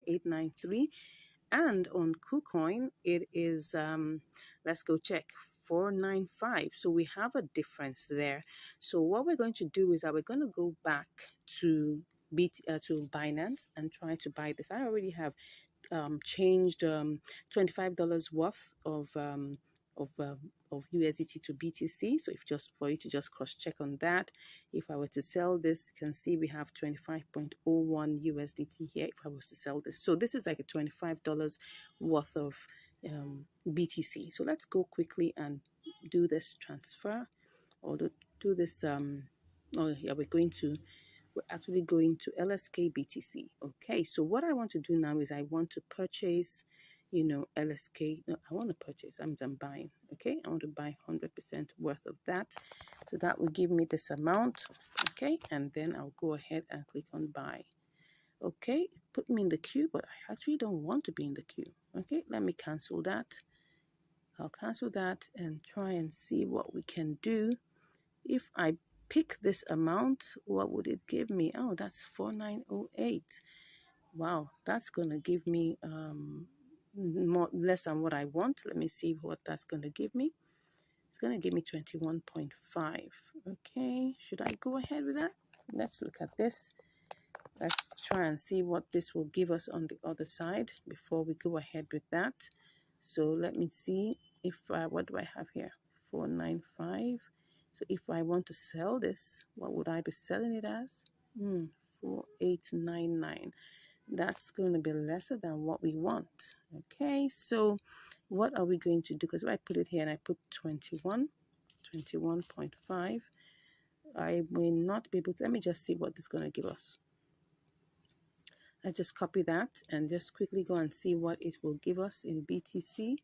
893. And on KuCoin, it is, let's go check, 495. So we have a difference there. So what we're going to do is that we're going to go back to to Binance and try to buy this. I already have changed $25 worth of of USDT to BTC. So if just for you to just cross check on that, if I were to sell this, you can see we have 25.01 USDT here. If I was to sell this, so this is like a $25 worth of BTC. So let's go quickly and do this transfer, or do this. Oh yeah, we're actually going to LSK BTC. Okay, so what I want to do now is I want to purchase, LSK. No, I want to purchase. I'm buying. Okay, I want to buy 100% worth of that. So that will give me this amount. Okay, and then I'll go ahead and click on buy. Okay, it put me in the queue, but I actually don't want to be in the queue. Okay, let me cancel that. I'll cancel that and try and see what we can do. If I pick this amount, what would it give me? Oh, that's 4908. Wow, that's gonna give me less than what I want. Let me see what that's gonna give me. It's gonna give me 21.5. Okay, should I go ahead with that? Let's look at this. Let's try and see what this will give us on the other side before we go ahead with that. So let me see if what do I have here? 495. So if I want to sell this, what would I be selling it as? 4899. That's going to be lesser than what we want. Okay, so what are we going to do? Because if I put it here and I put 21.5, I may not be able to. Let me just see what this is going to give us. I just copy that and just quickly go and see what it will give us in BTC,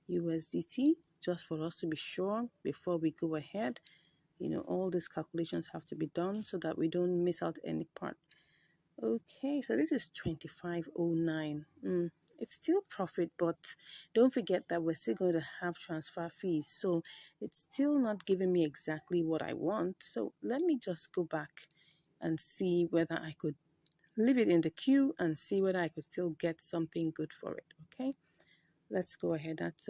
USDT, just for us to be sure before we go ahead. All these calculations have to be done so that we don't miss out any part. Okay, so this is 2509. It's still profit, but don't forget that we're still going to have transfer fees. So it's still not giving me exactly what I want. So let me just go back and see whether I could leave it in the queue and see whether I could still get something good for it. Okay, let's go ahead. That's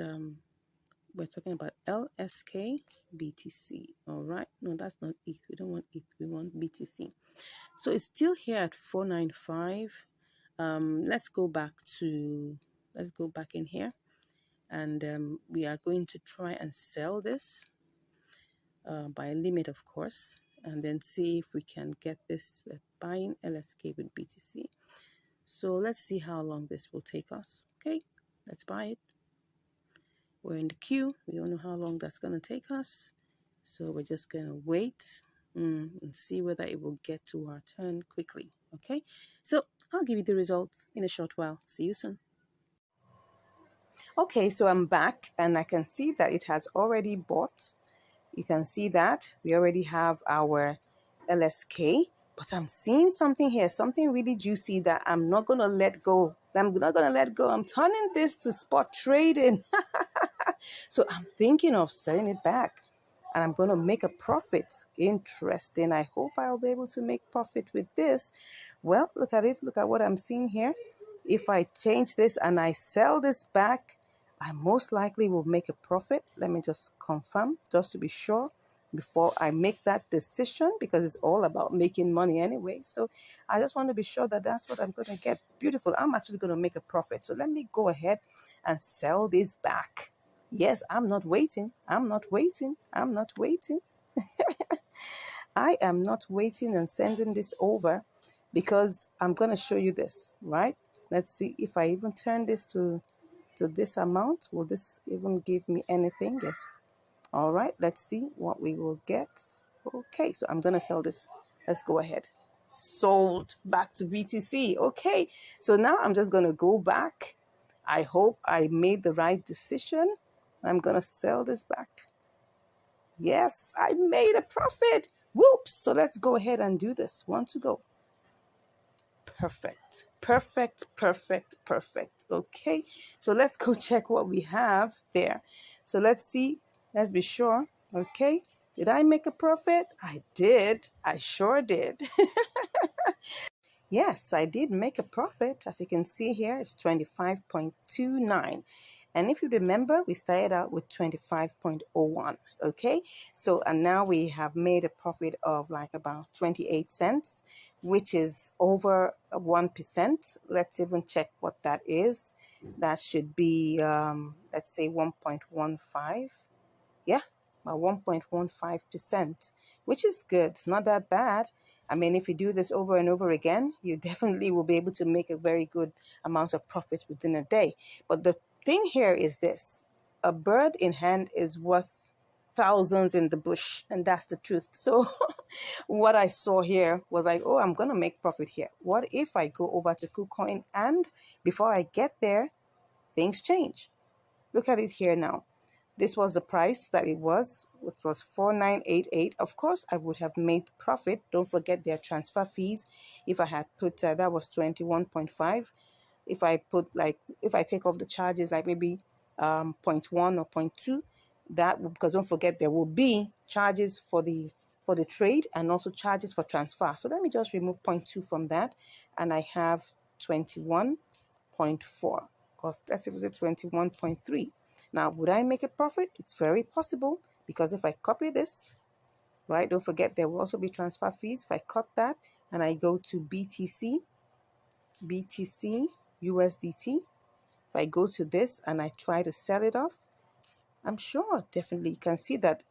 we're talking about LSK BTC. All right, no, that's not ETH. We don't want ETH, we want BTC. So it's still here at 495. Let's go back in here, and we are going to try and sell this by a limit, of course, and then see if we can get this buying LSK with BTC. So let's see how long this will take us. Okay, let's buy it. We're in the queue. We don't know how long that's going to take us. So we're just going to wait and see whether it will get to our turn quickly. Okay, so I'll give you the results in a short while. See you soon. Okay, so I'm back and I can see that it has already bought. You can see that we already have our LSK, but I'm seeing something here, something really juicy that I'm not going to let go. I'm not going to let go. I'm turning this to spot trading. So I'm thinking of selling it back and I'm going to make a profit. Interesting. I hope I'll be able to make profit with this. Well, look at it. Look at what I'm seeing here. If I change this and I sell this back, I most likely will make a profit. Let me just confirm just to be sure before I make that decision, because it's all about making money anyway. So I just want to be sure that that's what I'm going to get. Beautiful. I'm actually going to make a profit. So let me go ahead and sell this back. Yes, I'm not waiting. I'm not waiting. I'm not waiting. I am not waiting and sending this over because I'm going to show you this, right? Let's see if I even turn this to this amount. Will this even give me anything? Yes. All right, let's see what we will get. Okay, so I'm going to sell this. Let's go ahead. Sold back to BTC. Okay, so now I'm just going to go back. I hope I made the right decision. I'm going to sell this back. Yes, I made a profit. Whoops. So let's go ahead and do this. One to go. Perfect. Perfect, perfect, perfect. Okay, so let's go check what we have there. So let's see. Let's be sure. Okay, did I make a profit? I did. I sure did. yes, I did make a profit. As you can see here, it's 25.29. And if you remember, we started out with 25.01. Okay, so and now we have made a profit of like about 28 cents, which is over 1%. Let's even check what that is. That should be, let's say 1.15. Yeah, about 1.15%, which is good. It's not that bad. I mean, if you do this over and over again, you definitely will be able to make a very good amount of profit within a day. But the thing here is this: a bird in hand is worth thousands in the bush, and that's the truth. So what I saw here was like, oh, I'm gonna make profit here. What if I go over to KuCoin and before I get there, things change? Look at it here now. This was the price that it was, which was 4988. Of course, I would have made profit. Don't forget their transfer fees. If I had put that was 21.5. If I put like, if I take off the charges like maybe 0.1 or 0.2, that because don't forget there will be charges for the trade and also charges for transfer. So let me just remove 0.2 from that, and I have 21.4. Because let's say it was 21.3. Now, would I make a profit? It's very possible, because if I copy this, right, don't forget there will also be transfer fees. If I cut that and I go to BTC, USDT, if I go to this and I try to sell it off, I'm sure definitely you can see that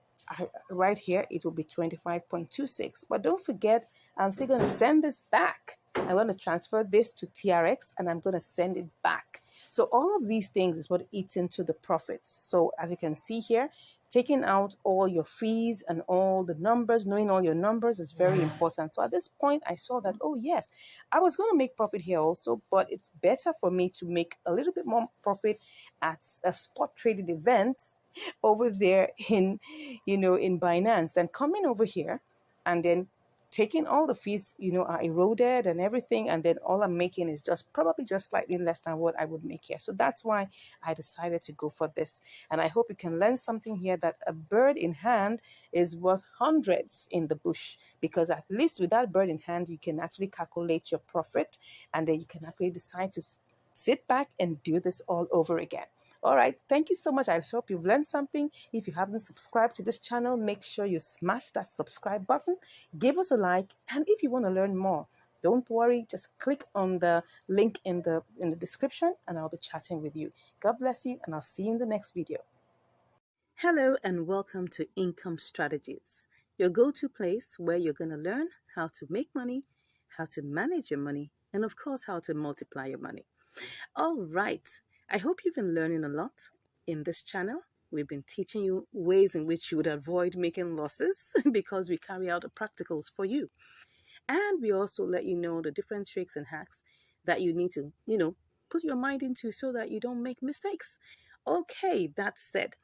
right here it will be 25.26. But don't forget, I'm still going to send this back. I'm going to transfer this to TRX and I'm going to send it back. So all of these things is what eats into the profits. So as you can see here, taking out all your fees and all the numbers, knowing all your numbers is very important. So at this point, I saw that, oh yes, I was going to make profit here also, but it's better for me to make a little bit more profit at a spot traded event over there in, in Binance, than coming over here and then taking all the fees, are eroded and everything, and then all I'm making is probably just slightly less than what I would make here. So that's why I decided to go for this. And I hope you can learn something here, that a bird in hand is worth hundreds in the bush, because at least with that bird in hand, you can actually calculate your profit, and then you can actually decide to sit back and do this all over again. All right, thank you so much. I hope you've learned something. If you haven't subscribed to this channel, make sure you smash that subscribe button, give us a like, and if you want to learn more, don't worry, just click on the link in the description and I'll be chatting with you. God bless you, and I'll see you in the next video. Hello and welcome to Income Strategies, your go-to place where you're going to learn how to make money, how to manage your money, and of course, how to multiply your money. All right, I hope you've been learning a lot. In this channel, we've been teaching you ways in which you would avoid making losses because we carry out the practicals for you. And we also let you know the different tricks and hacks that you need to, put your mind into so that you don't make mistakes. Okay, that said,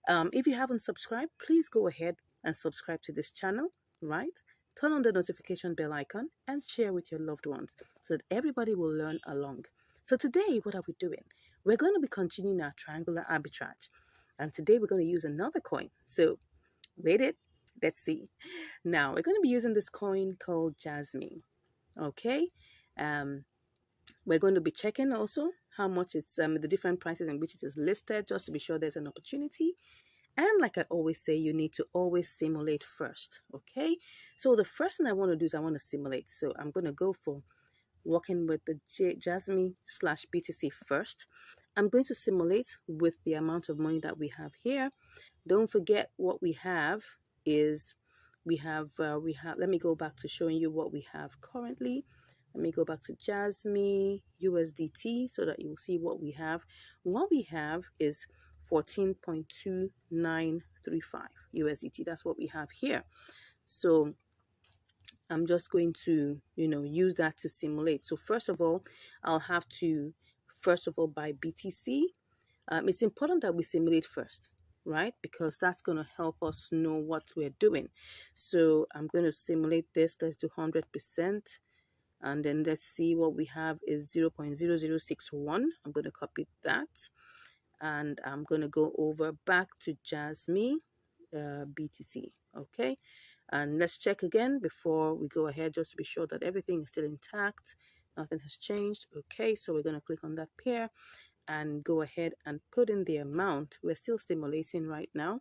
if you haven't subscribed, please go ahead and subscribe to this channel, right? Turn on the notification bell icon and share with your loved ones so that everybody will learn along. So today, what are we doing? We're going to be continuing our triangular arbitrage. And today we're going to use another coin. So wait it, let's see. Now we're going to be using this coin called Jasmine. Okay. We're going to be checking also how much it's the different prices in which it is listed, just to be sure there's an opportunity. And like I always say, you need to always simulate first. Okay. So the first thing I want to do is I want to simulate. So I'm going to go for working with the Jasmine/BTC first. I'm going to simulate with the amount of money that we have here. Don't forget what we have is we have let me go back to showing you what we have currently. Let me go back to Jasmine USDT so that you will see what we have. What we have is 14.2935 USDT. That's what we have here. So I'm just going to, use that to simulate. So first of all, I'll have to, buy BTC. It's important that we simulate first, right? Because that's going to help us know what we're doing. So I'm going to simulate this. Let's do 100%. And then let's see what we have is 0.0061. I'm going to copy that. And I'm going to go over back to Jasmine BTC. Okay. And let's check again before we go ahead, just to be sure that everything is still intact. Nothing has changed. Okay, so we're going to click on that pair and go ahead and put in the amount. We're still simulating right now.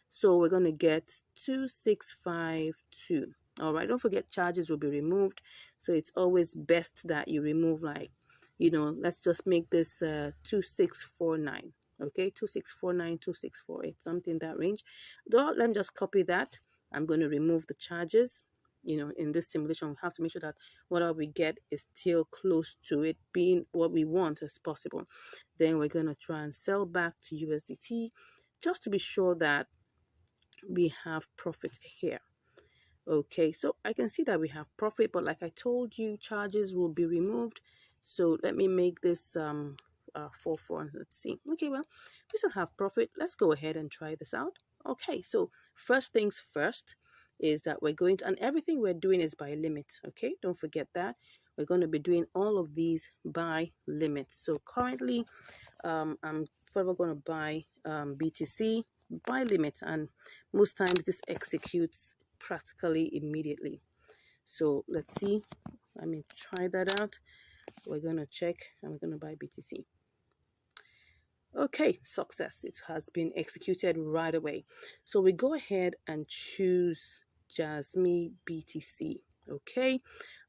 So we're going to get 2652. All right, don't forget charges will be removed. So it's always best that you remove, like, let's just make this 2649. Okay, 2649, 2648, something in that range. Let me just copy that. I'm going to remove the charges. In this simulation, we have to make sure that whatever we get is still close to it being what we want as possible. Then we're going to try and sell back to USDT just to be sure that we have profit here. Okay, so I can see that we have profit, but like I told you, charges will be removed. So let me make this 4 let's see. Okay, well, we still have profit. Let's go ahead and try this out. Okay, so first things first is that we're going to, and everything we're doing is by limit. Okay, don't forget that. We're going to be doing all of these by limit. So currently I'm further going to buy BTC by limit, and most times this executes practically immediately. So let's see. Let me try that out. We're going to check and we're going to buy BTC. Okay, success. It has been executed right away. So we go ahead and choose Jasmine BTC. Okay,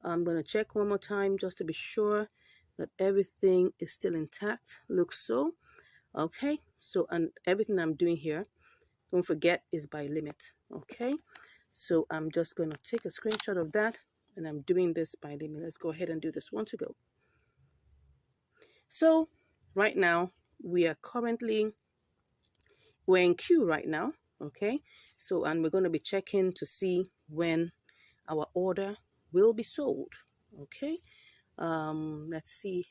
I'm going to check one more time just to be sure that everything is still intact. Looks so. Okay, so, and everything I'm doing here, don't forget, is by limit. Okay, so I'm just going to take a screenshot of that, and I'm doing this by limit. Let's go ahead and do this one to go. So right now we're in queue right now. Okay, so, and we're going to be checking to see when our order will be sold. Okay, let's see,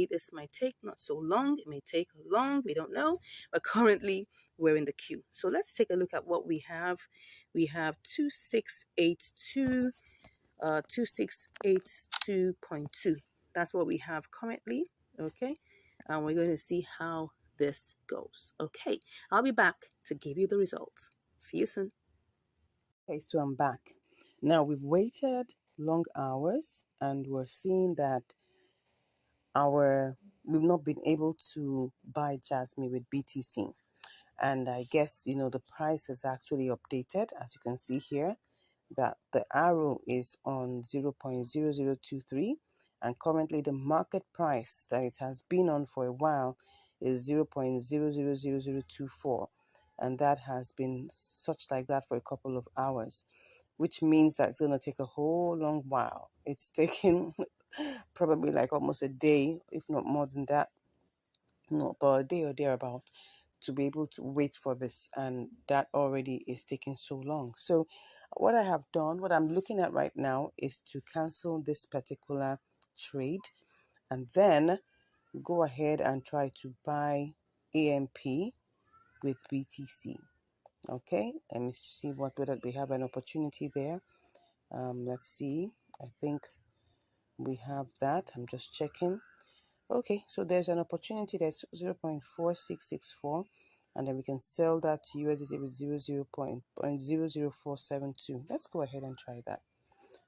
this might take not so long, it may take long, we don't know, but currently we're in the queue. So let's take a look at what we have. We have 2682 2682.2. That's what we have currently. Okay, and we're going to see how this goes. Okay, I'll be back to give you the results. See you soon. Okay, so I'm back. Now we've waited long hours and we're seeing that we've not been able to buy Jasmine with BTC. And I guess, the price is actually updated, as you can see here, that the arrow is on 0.0023, and currently the market price that it has been on for a while is 0.000024, and that has been such like that for a couple of hours, which means that it's going to take a whole long while. It's taking probably like almost a day, if not more than that, not about a day or thereabout, to be able to wait for this, and that already is taking so long. So what I have done, what I'm looking at right now, is to cancel this particular trade and then go ahead and try to buy AMP with BTC. Okay, let me see whether we have an opportunity there. Let's see. I think we have that. I'm just checking. Okay, so there's an opportunity that's 0.4664, and then we can sell that to USDT with 0.00472. Let's go ahead and try that.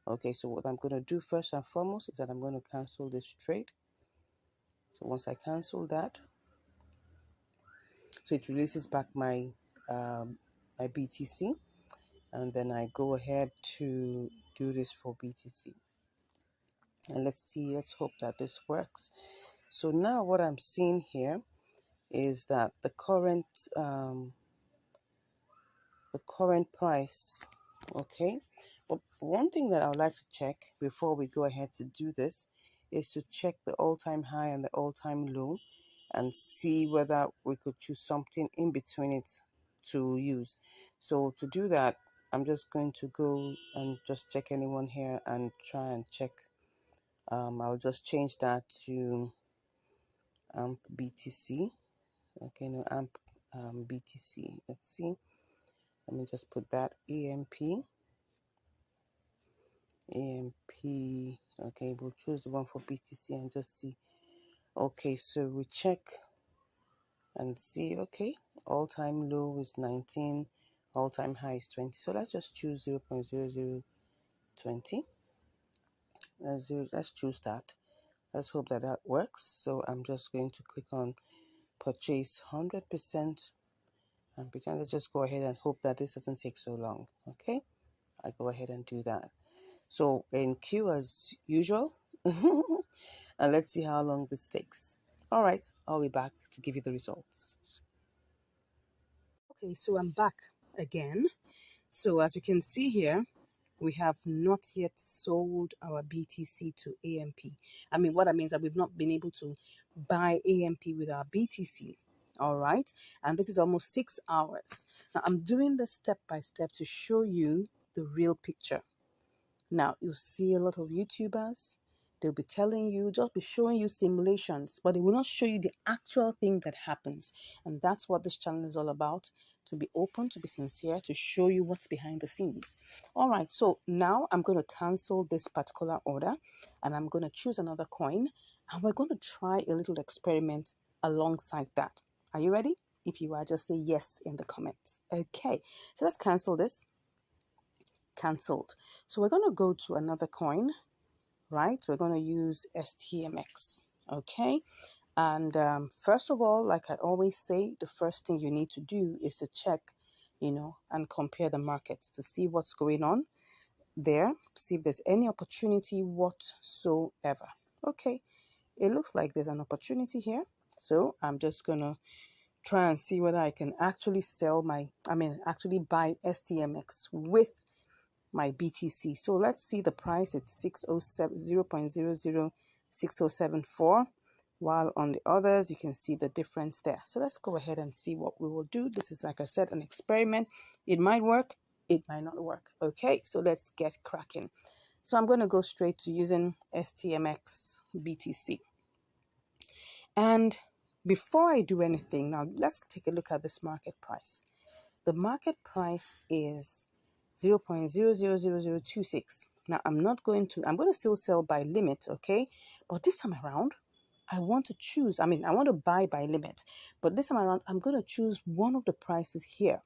Okay, so what I'm going to do first and foremost is that I'm going to cancel this trade. So once I cancel that, so it releases back my my BTC, and then I go ahead to do this for BTC. And let's hope that this works. So now what I'm seeing here is that the current price. Okay, but one thing that I would like to check before we go ahead to do this is to check the all-time high and the all-time low and see whether we could choose something in between it to use. So to do that, I'm just going to go and just check anyone here and try and check. I'll just change that to AMP BTC. Okay, no, AMP BTC. Let's see. Let me just put that AMP. Okay, we'll choose the one for BTC and just see. Okay, so we check and see. Okay, all-time low is 19, all-time high is 20. So let's just choose 0.0020. Let's choose that. Let's hope that that works. So I'm just going to click on purchase 100%, and pretend. Let's just go ahead and hope that this doesn't take so long. Okay, I go ahead and do that. So in queue as usual, and let's see how long this takes. All right, I'll be back to give you the results. Okay, so I'm back again. So as you can see here, we have not yet sold our BTC to AMP. I mean, what that means that we've not been able to buy AMP with our BTC. All right, and this is almost 6 hours. Now I'm doing this step by step to show you the real picture. Now, you'll see a lot of YouTubers, they'll be telling you, just be showing you simulations, but they will not show you the actual thing that happens. And that's what this channel is all about, to be open, to be sincere, to show you what's behind the scenes. All right, so now I'm going to cancel this particular order, and I'm going to choose another coin, and we're going to try a little experiment alongside that. Are you ready? If you are, just say yes in the comments. Okay, so let's cancel this. Cancelled. So we're going to go to another coin, right? We're going to use STMX. Okay, and first of all, like I always say, the first thing you need to do is to check, and compare the markets to see what's going on there, see if there's any opportunity whatsoever. Okay, it looks like there's an opportunity here, so I'm just gonna try and see whether I can actually actually buy STMX with my BTC. So let's see the price. It's 607 0.006074, while on the others you can see the difference there. So let's go ahead and see what we will do. This is, like I said, an experiment. It might work, it might not work. Okay, so let's get cracking. So I'm going to go straight to using STMX BTC. And before I do anything, now let's take a look at this market price. The market price is 0.000026. Now I'm going to still sell by limit, okay? But this time around, I want to choose, I want to buy by limit. But this time around, I'm going to choose one of the prices here.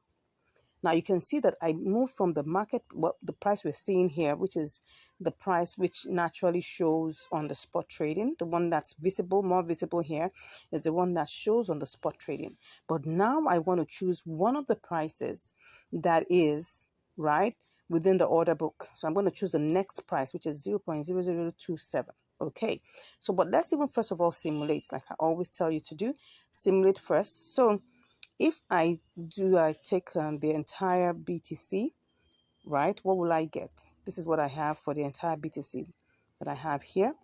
Now you can see that I moved from the market, the price we're seeing here, which is the price which naturally shows on the spot trading. The one that's visible, more visible here, is the one that shows on the spot trading. But now I want to choose one of the prices that is, right, within the order book. So I'm going to choose the next price, which is 0.0027. Okay, so but let's even first of all simulate, like I always tell you to do. Simulate first. So if I take the entire BTC, right, what will I get? This is what I have for the entire BTC that I have here.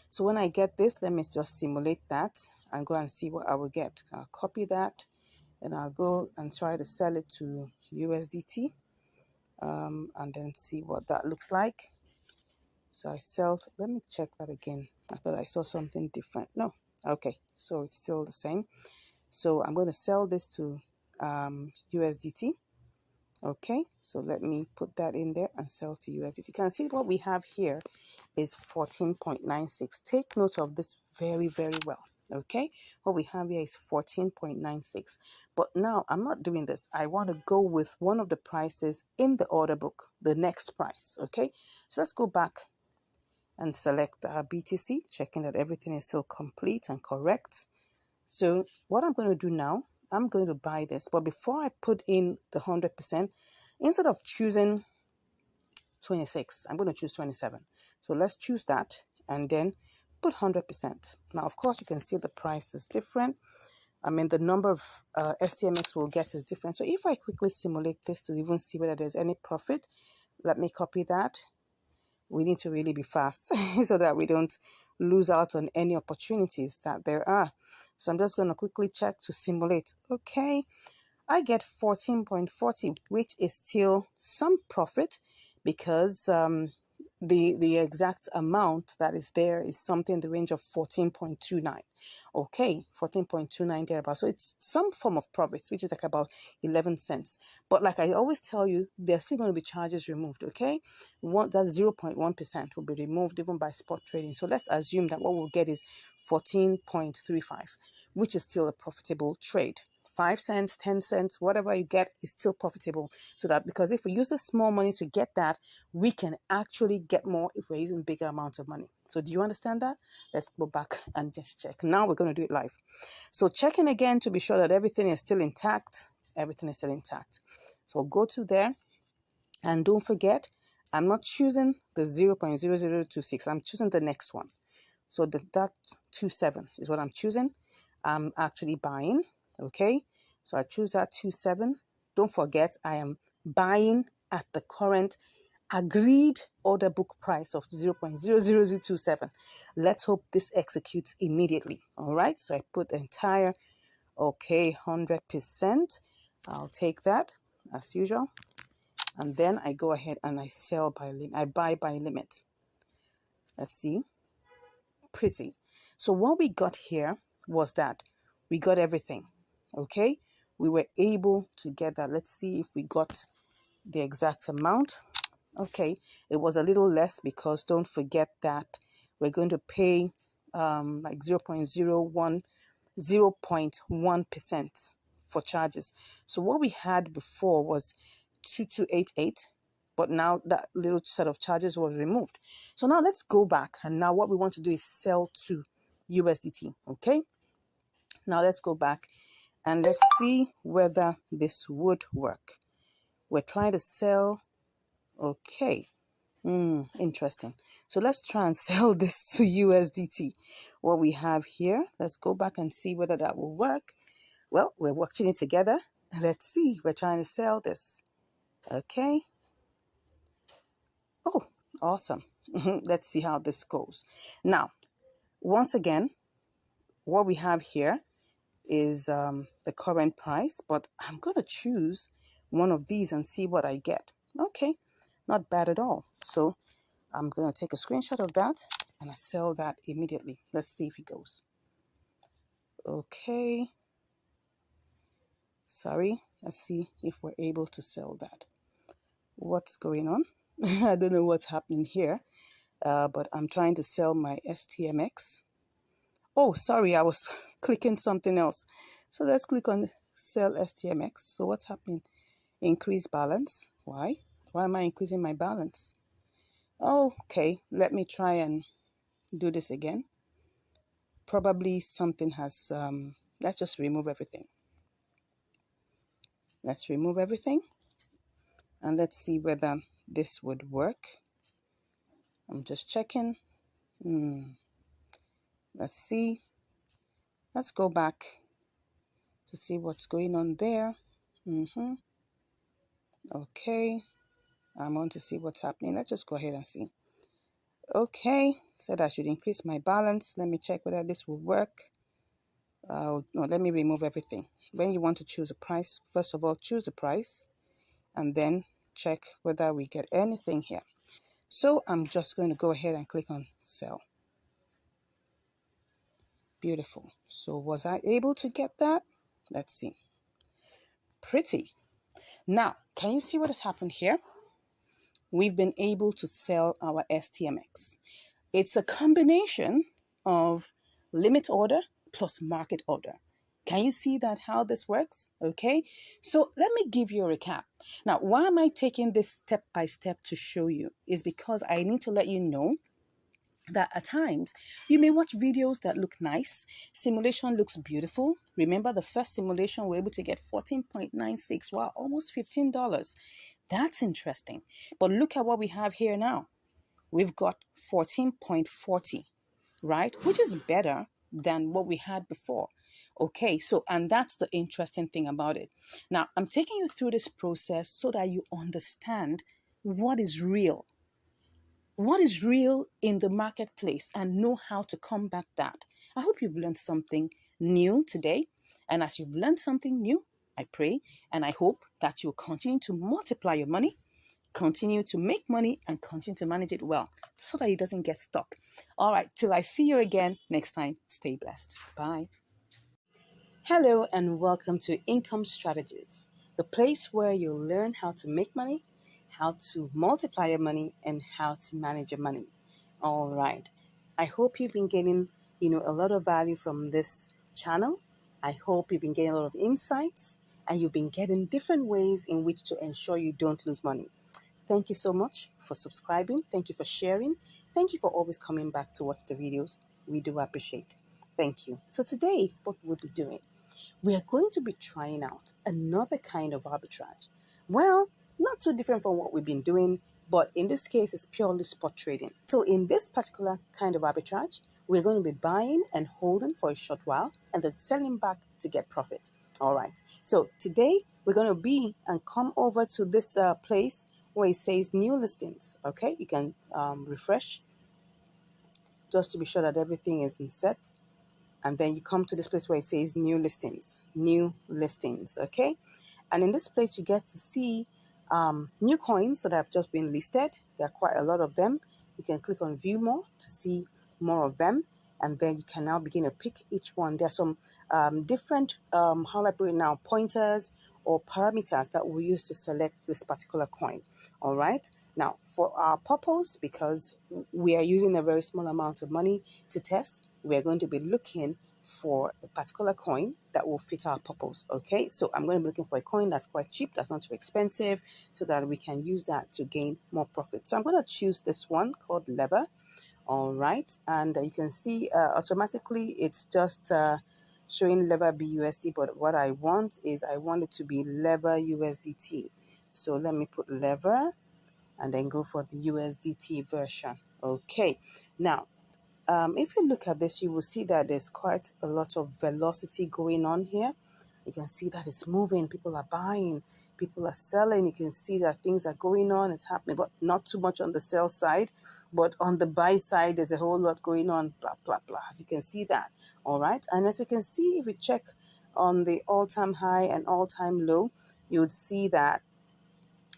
So when I get this, let me just simulate that and go and see what I will get. I'll copy that and I'll go and try to sell it to USDT, and then see what that looks like. So I sell, let me check that again. I thought I saw something different. No, okay, so it's still the same. So I'm going to sell this to USDT. Okay, so let me put that in there and sell to USDT. You can see what we have here is 14.96. Take note of this very, very well. Okay, what we have here is 14.96. But now I'm not doing this. I want to go with one of the prices in the order book, the next price. Okay, so let's go back and select our BTC, checking that everything is still complete and correct. So what I'm going to do now, I'm going to buy this. But before I put in the 100%, instead of choosing 26, I'm going to choose 27. So let's choose that and then put 100%. Now, of course, you can see the price is different. The number of STMX we'll get is different. So if I quickly simulate this to even see whether there's any profit, let me copy that. We need to really be fast so that we don't lose out on any opportunities that there are. So I'm just going to quickly check to simulate. Okay, I get 14.40, which is still some profit because the exact amount that is there is something in the range of 14.29. Okay, 14.29 thereabout. So it's some form of profits, which is like about 11 cents. But like I always tell you, there's still going to be charges removed. Okay, that 0.1% will be removed even by spot trading. So let's assume that what we'll get is 14.35, which is still a profitable trade 5 cents, 10 cents, whatever you get is still profitable. So that, because if we use the small money to get that, we can actually get more if we're using bigger amounts of money. So do you understand that? Let's go back and just check. Now we're going to do it live. So checking again to be sure that everything is still intact. Everything is still intact. So go to there, and don't forget, I'm not choosing the 0.0026. I'm choosing the next one. So that 27 is what I'm choosing. I'm actually buying. Okay. So I choose that 27. Don't forget, I am buying at the current agreed order book price of 0.00027. Let's hope this executes immediately. All right. So I put the entire, okay, 100%. I'll take that as usual. And then I go ahead and I sell by limit. I buy by limit. Let's see. Pretty. So what we got here was that we got everything. Okay. We were able to get that. Let's see if we got the exact amount. Okay. It was a little less because don't forget that we're going to pay like 0.1% for charges. So what we had before was 2288, but now that little set of charges was removed. So now let's go back, and now what we want to do is sell to USDT. Okay, now let's go back and let's see whether this would work. We're trying to sell. Okay. Interesting. So let's try and sell this to USDT. What we have here, let's go back and see whether that will work. Well, we're watching it together. Let's see. We're trying to sell this. Okay. Oh, awesome. Let's see how this goes. Now, once again, what we have here is the current price, but I'm going to choose one of these and see what I get. Okay, not bad at all. So I'm going to take a screenshot of that and I sell that immediately. Let's see if it goes. Okay. Sorry. Let's see if we're able to sell that. What's going on? I don't know what's happening here, but I'm trying to sell my STMX. Oh, sorry, I was clicking something else. So let's click on sell STMX. So what's happening? Increase balance. Why? Why am I increasing my balance? Okay, let me try and do this again. Probably something has, let's just remove everything. Let's remove everything. And let's see whether this would work. I'm just checking. Let's see. Let's go back to see what's going on there. Okay. I want to see what's happening. Let's just go ahead and see. Okay. Said I should increase my balance. Let me check whether this will work. No, let me remove everything. When you want to choose a price, first of all, choose the price and then check whether we get anything here. So I'm just going to go ahead and click on sell. Beautiful. So was I able to get that? Let's see. Pretty. Now, can you see what has happened here? We've been able to sell our STMX. It's a combination of limit order plus market order. Can you see that how this works? Okay, so let me give you a recap. Now, why am I taking this step by step to show you? Is because I need to let you know that at times you may watch videos that look nice. Simulation looks beautiful. Remember the first simulation, we're able to get 14.96. Wow, almost $15. That's interesting. But look at what we have here now. We've got 14.40, right? Which is better than what we had before. Okay, so, and that's the interesting thing about it. Now, I'm taking you through this process so that you understand what is real. What is real in the marketplace and know how to combat that. I hope you've learned something new today. And as you've learned something new, I pray and I hope that you'll continue to multiply your money, continue to make money, and continue to manage it well so that it doesn't get stuck. All right, till I see you again next time, stay blessed. Bye. Hello and welcome to Income Strategies, the place where you'll learn how to make money, how to multiply your money, and how to manage your money. All right. I hope you've been getting, a lot of value from this channel. I hope you've been getting a lot of insights and you've been getting different ways in which to ensure you don't lose money. Thank you so much for subscribing. Thank you for sharing. Thank you for always coming back to watch the videos. We do appreciate. Thank you. So today, what we'll be doing, we are going to be trying out another kind of arbitrage. Well, not too different from what we've been doing, but in this case, it's purely spot trading. So in this particular kind of arbitrage, we're going to be buying and holding for a short while and then selling back to get profit. All right. So today, we're going to be and come over to this place where it says new listings. Okay, you can refresh just to be sure that everything is in set. And then you come to this place where it says new listings, okay? And in this place, you get to see new coins that have just been listed. There are quite a lot of them. You can click on view more to see more of them. And then you can now begin to pick each one. There are some different, how do I put it now, pointers or parameters that we use to select this particular coin. All right. Now, for our purpose, because we are using a very small amount of money to test, we are going to be looking for a particular coin that will fit our purpose. Okay, so I'm going to be looking for a coin that's quite cheap, that's not too expensive, so that we can use that to gain more profit. So I'm going to choose this one called lever. All right, and you can see automatically it's just showing lever BUSD, but what I want is I want it to be lever USDT. So let me put lever and then go for the USDT version. Okay, now if you look at this, you will see that there's quite a lot of velocity going on here. You can see that it's moving. People are buying. People are selling. You can see that things are going on. It's happening, but not too much on the sell side. But on the buy side, there's a whole lot going on, blah, blah, blah. As you can see that. All right. And as you can see, if we check on the all-time high and all-time low, you would see that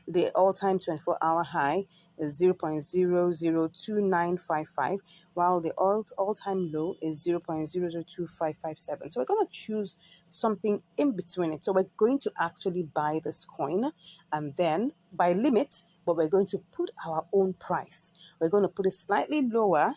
the all-time 24-hour high is 0.002955, while the all-time low is 0.002557. So we're going to choose something in between it. So we're going to actually buy this coin and then by limit, but we're going to put our own price. We're going to put it slightly lower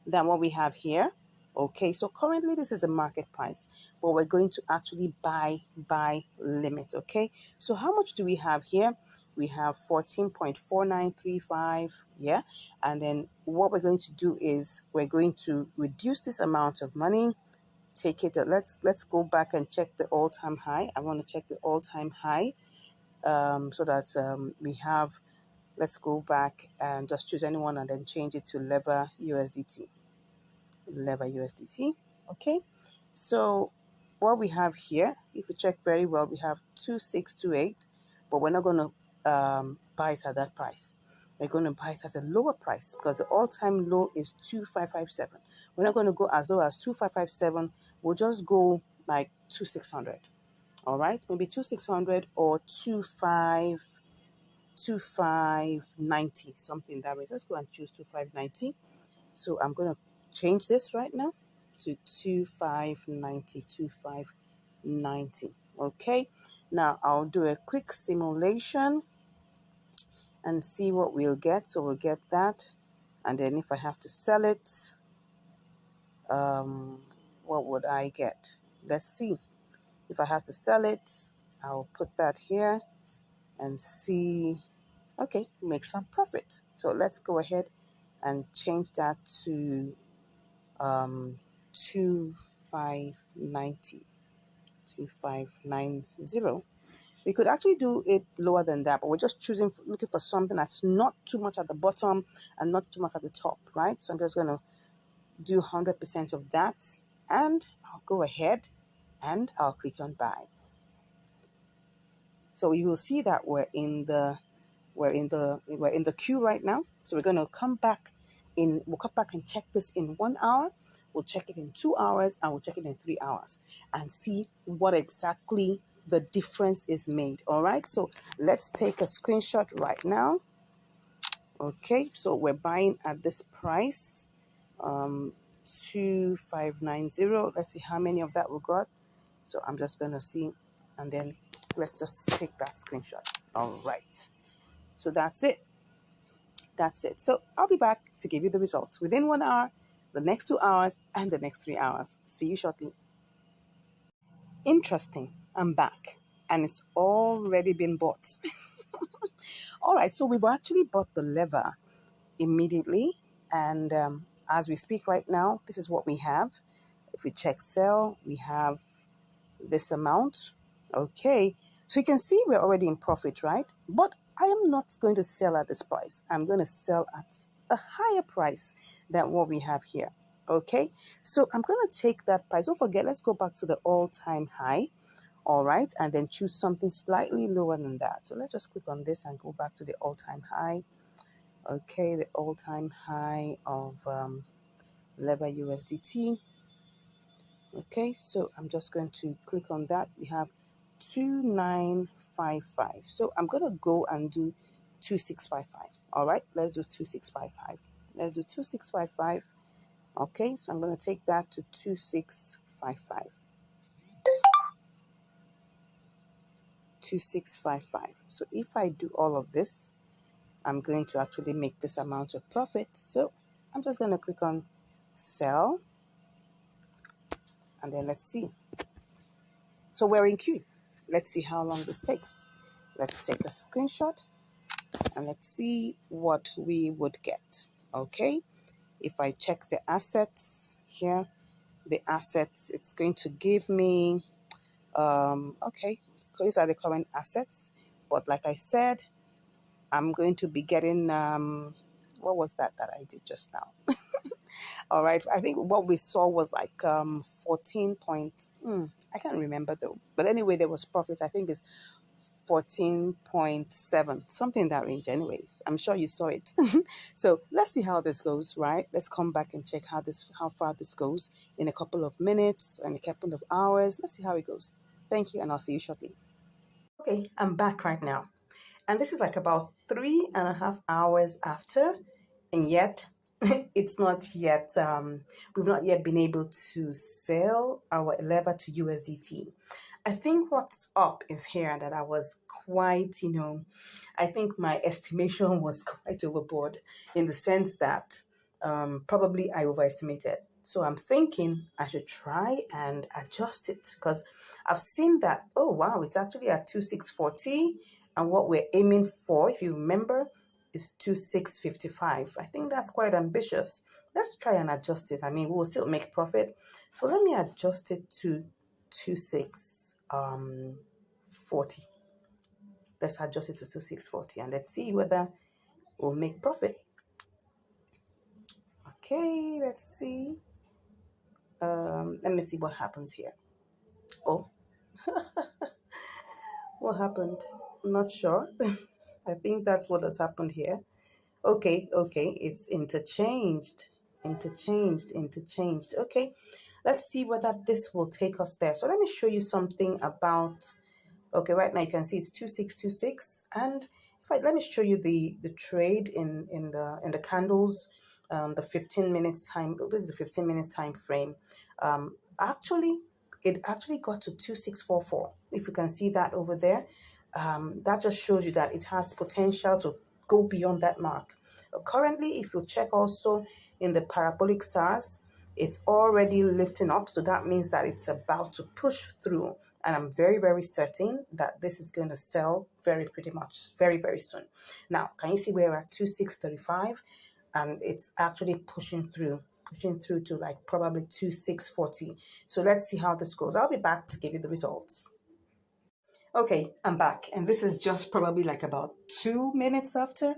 than what we have here. Okay, so currently this is a market price, but we're going to actually buy by limit. Okay, so how much do we have here? We have 14.4935, yeah, and then what we're going to do is we're going to reduce this amount of money, take it, let's go back and check the all-time high. I want to check the all-time high so that we have, let's go back and just choose anyone and then change it to lever USDT. Okay, so what we have here, if you check very well, we have 2628, but we're not going to buy it at that price. We're going to buy it at a lower price because the all-time low is 2557. We're not going to go as low as 2557. We'll just go like 2600. All right, maybe 2600 or 2590, something that way. Let's go and choose 2590. So I'm going to change this right now to 2590. Okay, now I'll do a quick simulation and see what we'll get. So we'll get that, and then if I have to sell it, what would I get? Let's see. If I have to sell it, I'll put that here and see. Okay, make some profit. So let's go ahead and change that to 2590. We could actually do it lower than that, but we're just looking for something that's not too much at the bottom and not too much at the top, right? So I'm just going to do 100% of that, and I'll go ahead and I'll click on buy. So you will see that we're in the queue right now. So we're going to come back we'll come back and check this in 1 hour. We'll check it in 2 hours, and we'll check it in 3 hours and see what exactly the difference is made. All right, so let's take a screenshot right now. Okay, so we're buying at this price, 2590. Let's see how many of that we got. So I'm just going to see, and then let's just take that screenshot. All right, so that's it. So I'll be back to give you the results within 1 hour, the next 2 hours, and the next 3 hours. See you shortly. Interesting. I'm back and it's already been bought. All right, so we've actually bought the lever immediately. And as we speak right now, this is what we have. If we check sell, we have this amount. Okay, so you can see we're already in profit, right? But I am not going to sell at this price. I'm going to sell at a higher price than what we have here. Okay, so I'm going to take that price. Don't forget, let's go back to the all-time high. All right, and then choose something slightly lower than that. So let's just click on this and go back to the all-time high. Okay, the all-time high of lever USDT. Okay, so I'm just going to click on that. We have 2955. So I'm going to go and do 2655. All right, let's do 2655. Let's do 2655. Okay, so I'm going to take that to 2655. 2655. So if I do all of this, I'm going to actually make this amount of profit. So I'm just going to click on sell and then let's see. So we're in queue. Let's see how long this takes. Let's take a screenshot and let's see what we would get. Okay, if I check the assets here, the assets, it's going to give me, okay, these are the current assets. But like I said, I'm going to be getting, what was that I did just now? All right, I think what we saw was like 14 point, I can't remember though. But anyway, there was profit. I think it's 14.7, something in that range anyways. I'm sure you saw it. So let's see how this goes, right? Let's come back and check how far this goes in a couple of minutes and a couple of hours. Let's see how it goes. Thank you, and I'll see you shortly. Okay, I'm back right now. And this is like about 3.5 hours after, and yet it's not yet, we've not yet been able to sell our lever to USDT. I think what's up is here that I was quite, I think my estimation was quite overboard in the sense that probably I overestimated. So I'm thinking I should try and adjust it because I've seen that, oh wow, it's actually at 2640 and what we're aiming for, if you remember, is 2655. I think that's quite ambitious. Let's try and adjust it. I mean, we will still make profit. So let me adjust it to 2640. Let's adjust it to 2640 and let's see whether we'll make profit. Okay, let's see. Let me see what happens here. Oh, what happened? I'm not sure. I think that's what has happened here. Okay, it's interchanged. Okay, let's see whether this will take us there. So let me show you something about, okay, right now you can see it's 2626, and let me show you the trade in the candles, the 15 minutes time. This is the 15 minutes time frame. Actually, it actually got to 2644. If you can see that over there, that just shows you that it has potential to go beyond that mark. Currently, if you check also in the parabolic SARS, it's already lifting up. So that means that it's about to push through. And I'm very, very certain that this is going to sell pretty much very, very soon. Now, can you see we're at 2635? And it's actually pushing through to like probably 2640. So let's see how this goes. I'll be back to give you the results. Okay, I'm back, and this is just probably like about 2 minutes after.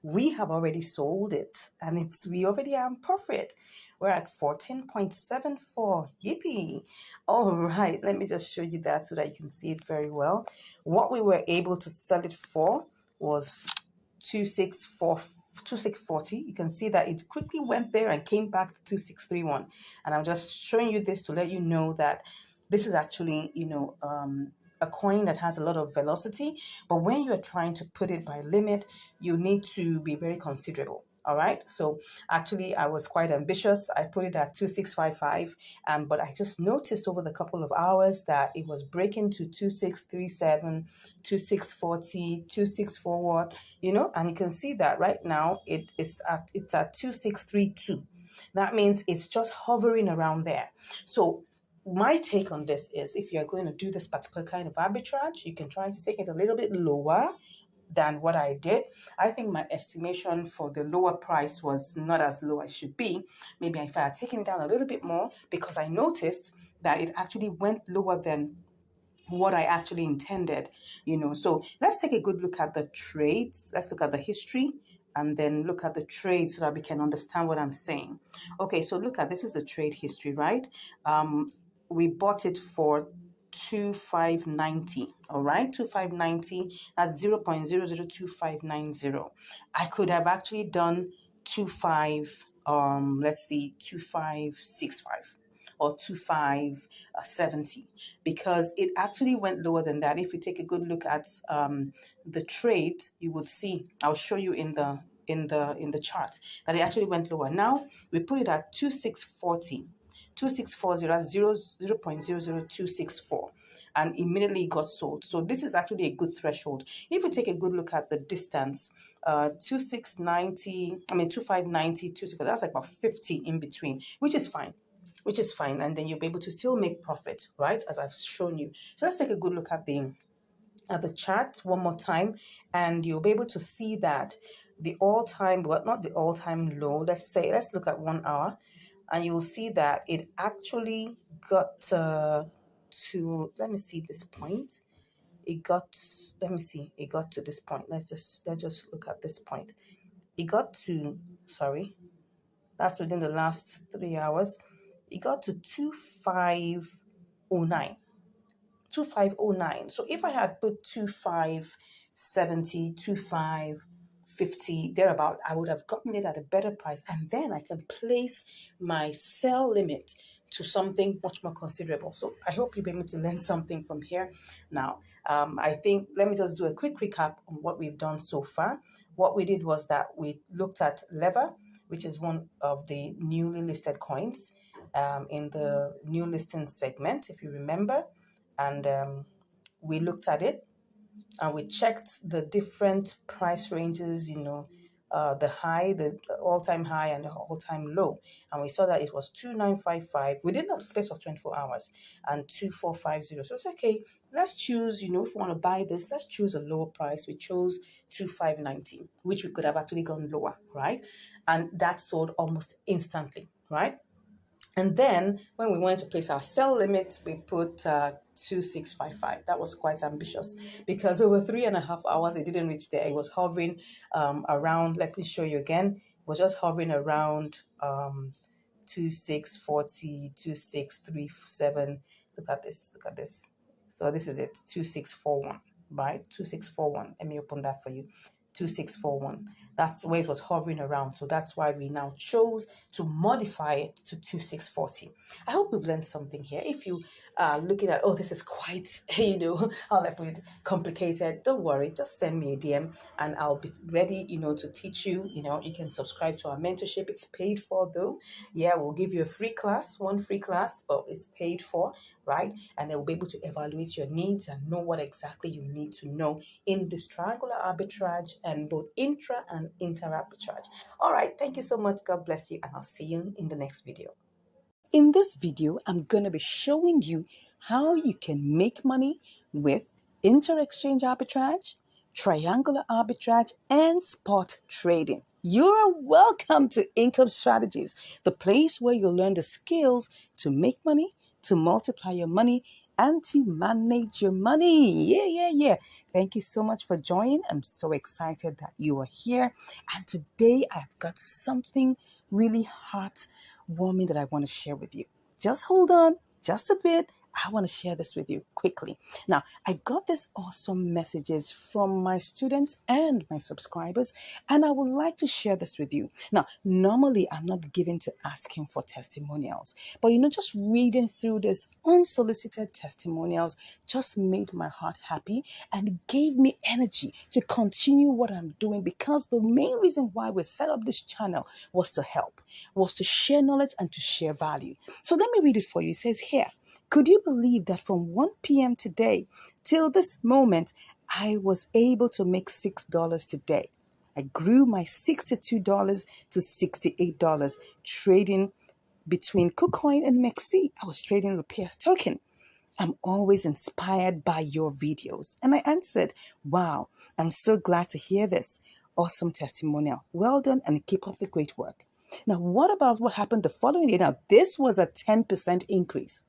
We have already sold it, and we already are in profit. We're at 14.74. Yippee! All right, let me just show you that so that you can see it very well. What we were able to sell it for was 2640. You can see that it quickly went there and came back to 2631. And I'm just showing you this to let you know that this is actually, a coin that has a lot of velocity, but when you're trying to put it by limit, you need to be very considerable. All right. So actually, I was quite ambitious. I put it at 2655, but I just noticed over the couple of hours that it was breaking to 2637, 2640, 2641. And you can see that right now it's at 2632. That means it's just hovering around there. So my take on this is, if you're going to do this particular kind of arbitrage, you can try to take it a little bit lower than what I did. I think my estimation for the lower price was not as low as it should be. Maybe if I had taken it down a little bit more, because I noticed that it actually went lower than what I actually intended, So let's take a good look at the trades. Let's look at the history and then look at the trade so that we can understand what I'm saying. Okay, so look at, this is the trade history, right? We bought it for 2590, all right? 2590, that's 0.002590. I could have actually done 2565 or 2570, because it actually went lower than that. If you take a good look at the trade, you would see, I'll show you in the chart, that it actually went lower. Now we put it at 2640, 2640, that's 0.00264, and immediately got sold. So this is actually a good threshold. If you take a good look at the distance, 2590, 26, that's like about 50 in between, which is fine. And then you'll be able to still make profit, right, as I've shown you. So let's take a good look at the chart one more time, and you'll be able to see that the all-time, well, not the all-time low, let's look at 1 hour, and you'll see that it actually got to, let me see this point. It got to this point. Let's just look at this point. It got to, that's within the last 3 hours. It got to 2509. 2509. So if I had put 2570, 2550, thereabout, I would have gotten it at a better price. And then I can place my sell limit to something much more considerable. So I hope you'll be able to learn something from here. Now, I think, let me just do a quick recap on what we've done so far. What we did was that we looked at Lever, which is one of the newly listed coins in the new listing segment, if you remember. And we looked at it and we checked the different price ranges, the high, the all-time high and the all-time low. And we saw that it was 2955 within a space of 24 hours and 2450. So it's okay. Let's choose, if we want to buy this, let's choose a lower price. We chose 2590, which we could have actually gone lower, right? And that sold almost instantly, right? And then when we wanted to place our sell limit, we put 2655. That was quite ambitious, because over 3.5 hours, it didn't reach there. It was hovering around, let me show you again. It was just hovering around 2640, 2637. Look at this. So this is it, 2641, right? 2641. Let me open that for you. 2641. That's where it was hovering around. So that's why we now chose to modify it to 2640. I hope we've learned something here. If you are looking at, this is quite, how I put it, complicated, don't worry. Just send me a DM and I'll be ready, to teach you. You can subscribe to our mentorship. It's paid for though. Yeah, we'll give you a free class, one free class, but it's paid for, right? And they'll be able to evaluate your needs and know what exactly you need to know in this triangular arbitrage and both intra and inter arbitrage. All right, thank you so much. God bless you, and I'll see you in the next video. In this video, I'm going to be showing you how you can make money with inter-exchange arbitrage, triangular arbitrage, and spot trading. You're welcome to Income Strategies, the place where you'll learn the skills to make money, to multiply your money, and to manage your money. Yeah. Thank you so much for joining. I'm so excited that you are here. And today I've got something really heartwarming that I want to share with you. Just hold on just a bit. I want to share this with you quickly. Now, I got these awesome messages from my students and my subscribers, and I would like to share this with you. Now, normally I'm not given to asking for testimonials, but just reading through this unsolicited testimonials just made my heart happy and gave me energy to continue what I'm doing, because the main reason why we set up this channel was to help, was to share knowledge and to share value. So let me read it for you. It says here, could you believe that from 1 p.m. today till this moment, I was able to make $6 today? I grew my $62 to $68 trading between KuCoin and MEXC, I was trading the PS token. I'm always inspired by your videos. And I answered, wow, I'm so glad to hear this. Awesome testimonial. Well done and keep up the great work. Now, what about what happened the following day? Now, this was a 10% increase.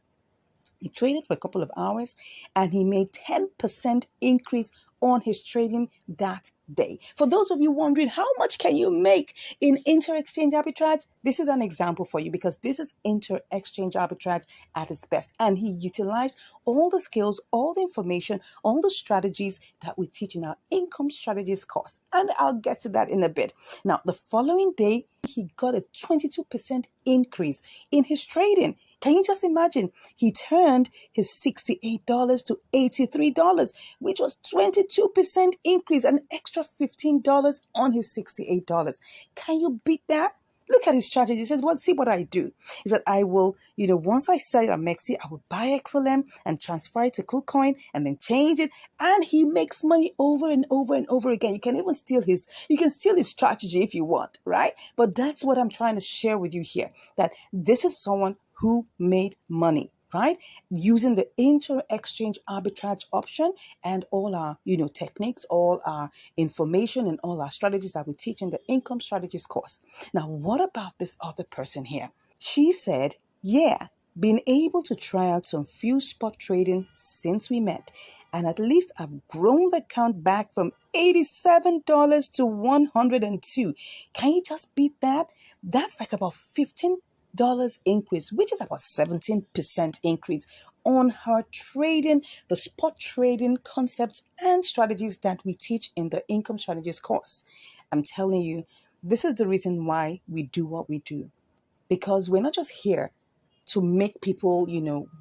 He traded for a couple of hours and he made 10% increase on his trading that day. For those of you wondering, how much can you make in inter-exchange arbitrage? This is an example for you because this is inter-exchange arbitrage at its best. And he utilized all the skills, all the information, all the strategies that we teach in our income strategies course. And I'll get to that in a bit. Now, the following day, he got a 22% increase in his trading. Can you just imagine? He turned his $68 to $83, which was 22% increase, an extra $15 on his $68. Can you beat that? Look at his strategy. He says, well, see what I do is that I will, once I sell it at MEXC, I will buy XLM and transfer it to KuCoin and then change it. And he makes money over and over and over again. You can even steal his strategy if you want, right? But that's what I'm trying to share with you here, that this is someone who made money, right? Using the inter-exchange arbitrage option and all our, techniques, all our information and all our strategies that we teach in the income strategies course. Now, what about this other person here? She said, yeah, been able to try out some few spot trading since we met. And at least I've grown the account back from $87 to $102. Can you just beat that? That's like about $15 increase, which is about 17% increase on her trading, the spot trading concepts and strategies that we teach in the income strategies course. I'm telling you, this is the reason why we do what we do, because we're not just here to make people,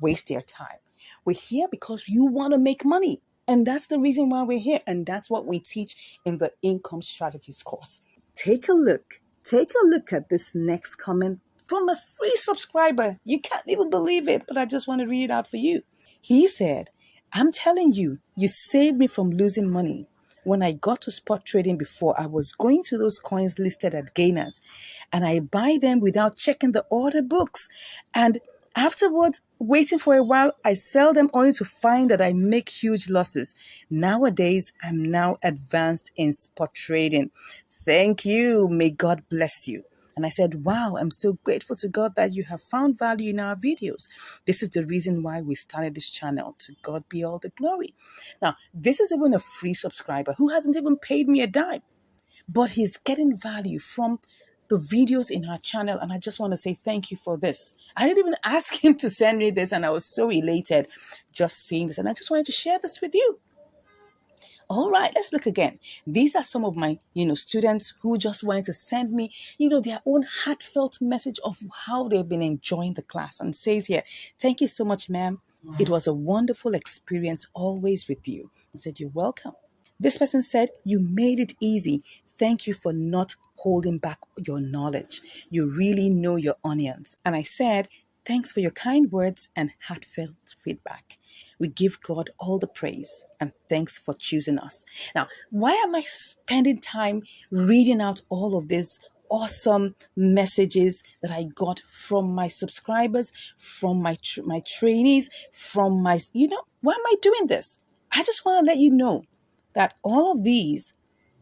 waste their time. We're here because you want to make money. And that's the reason why we're here. And that's what we teach in the income strategies course. Take a look at this next comment from a free subscriber. You can't even believe it, but I just want to read it out for you. He said, I'm telling you, you saved me from losing money. When I got to spot trading before, I was going to those coins listed at gainers and I buy them without checking the order books. And afterwards, waiting for a while, I sell them only to find that I make huge losses. Nowadays, I'm now advanced in spot trading. Thank you. May God bless you. And I said, wow, I'm so grateful to God that you have found value in our videos. This is the reason why we started this channel. To God be all the glory. Now, this is even a free subscriber who hasn't even paid me a dime, but he's getting value from the videos in our channel. And I just want to say thank you for this. I didn't even ask him to send me this, and I was so elated just seeing this. And I just wanted to share this with you. All right, let's look again. These are some of my, students who just wanted to send me, their own heartfelt message of how they've been enjoying the class. And says here, thank you so much, ma'am. It was a wonderful experience always with you. I said, you're welcome. This person said, you made it easy. Thank you for not holding back your knowledge. You really know your onions. And I said, thanks for your kind words and heartfelt feedback. We give God all the praise and thanks for choosing us. Now, why am I spending time reading out all of these awesome messages that I got from my subscribers, from my trainees, from my, why am I doing this? I just want to let you know that all of these,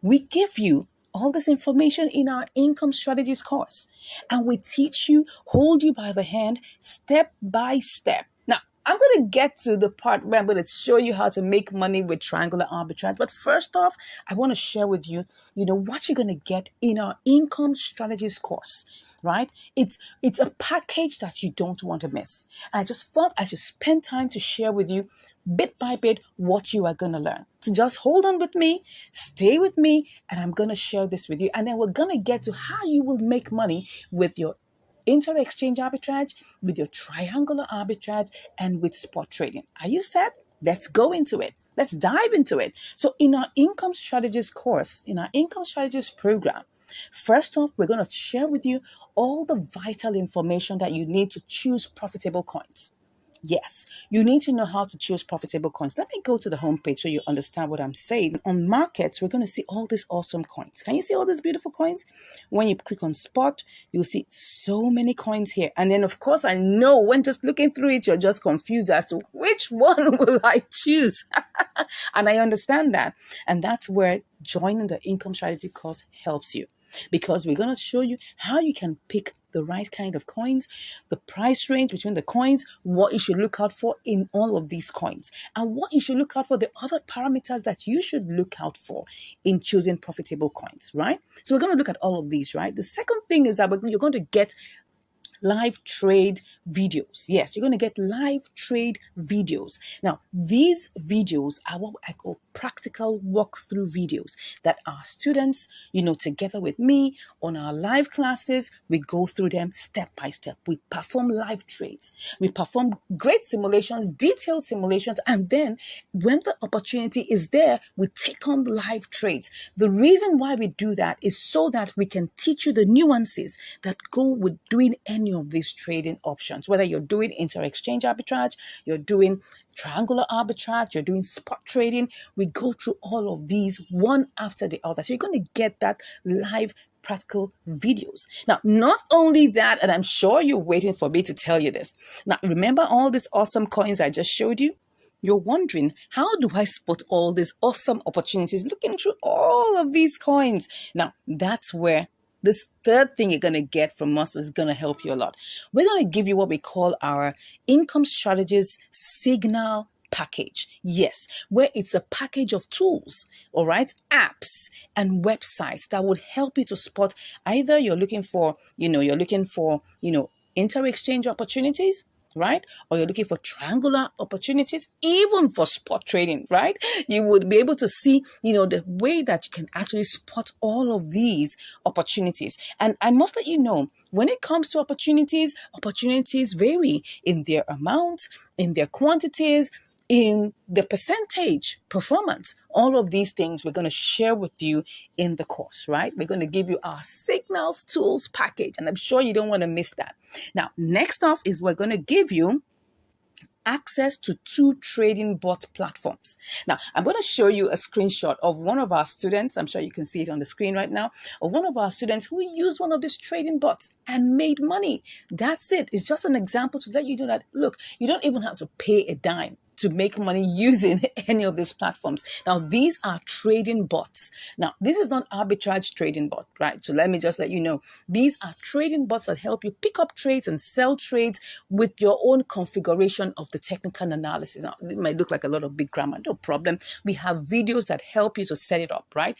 we give you all this information in our income strategies course. And we teach you, hold you by the hand, step by step. Now, I'm going to get to the part where I'm going to show you how to make money with triangular arbitrage. But first off, I want to share with you, what you're going to get in our income strategies course, right? It's a package that you don't want to miss. And I just thought I should spend time to share with you bit by bit what you are going to learn. So just hold on with me, stay with me, and I'm going to share this with you. And then we're going to get to how you will make money with your inter-exchange arbitrage, with your triangular arbitrage, and with spot trading. Are you set? Let's go into it. Let's dive into it. So in our income strategies course, in our income strategies program, first off, we're going to share with you all the vital information that you need to choose profitable coins. Yes, you need to know how to choose profitable coins. Let me go to the homepage so you understand what I'm saying. On markets, we're going to see all these awesome coins. Can you see all these beautiful coins? When you click on spot, you'll see so many coins here. And then, of course, I know when just looking through it, you're just confused as to which one will I choose. And I understand that. And that's where joining the income strategy course helps you, because we're going to show you how you can pick the right kind of coins, the price range between the coins, what you should look out for in all of these coins, and what you should look out for, the other parameters that you should look out for in choosing profitable coins, right? So we're going to look at all of these, right? The second thing is that you're going to get live trade videos. Yes, you're going to get live trade videos. Now, these videos are what I call practical walkthrough videos that our students, together with me on our live classes, we go through them step by step. We perform live trades. We perform great simulations, detailed simulations, and then when the opportunity is there, we take on live trades. The reason why we do that is so that we can teach you the nuances that go with doing any of these trading options, whether you're doing inter-exchange arbitrage, you're doing triangular arbitrage, you're doing spot trading. We go through all of these one after the other. So you're going to get that live practical videos. Now, not only that, and I'm sure you're waiting for me to tell you this. Now, remember all these awesome coins I just showed you? You're wondering, how do I spot all these awesome opportunities looking through all of these coins? Now, that's where this third thing you're going to get from us is going to help you a lot. We're going to give you what we call our income strategies signal package. Yes, where it's a package of tools, all right, apps and websites that would help you to spot either you're looking for inter-exchange opportunities, right? Or you're looking for triangular opportunities, even for spot trading, right? You would be able to see, the way that you can actually spot all of these opportunities. And I must let you know, when it comes to opportunities vary in their amount, in their quantities, in the percentage performance. All of these things we're going to share with you in the course, right? We're going to give you our signals tools package, and I'm sure you don't want to miss that. Now, next off is we're going to give you access to 2 trading bot platforms. Now, I'm going to show you a screenshot of one of our students. I'm sure you can see it on the screen right now, of one of our students who used one of these trading bots and made money. That's it. It's just an example to let you know that, look, you don't even have to pay a dime to make money using any of these platforms. Now, these are trading bots. Now, this is not arbitrage trading bot, right? So let me just let you know, these are trading bots that help you pick up trades and sell trades with your own configuration of the technical analysis. Now, it might look like a lot of big grammar, no problem. We have videos that help you to set it up, right?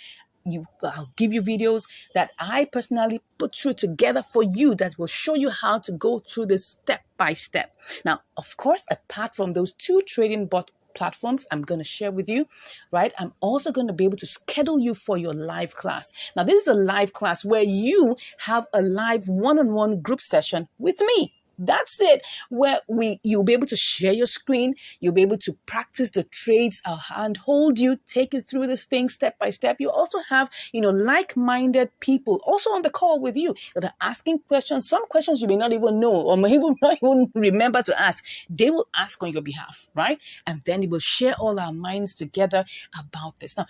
I'll give you videos that I personally put through together for you that will show you how to go through this step by step. Now, of course, apart from those 2 trading bot platforms I'm going to share with you, right? I'm also going to be able to schedule you for your live class. Now, this is a live class where you have a live one-on-one group session with me. That's it, where you'll be able to share your screen, you'll be able to practice the trades. I'll handhold you, take you through this thing step by step. You also have, like-minded people also on the call with you that are asking questions. Some questions you may not even know or may even not even remember to ask. They will ask on your behalf, right? And then they will share all our minds together about this. Now,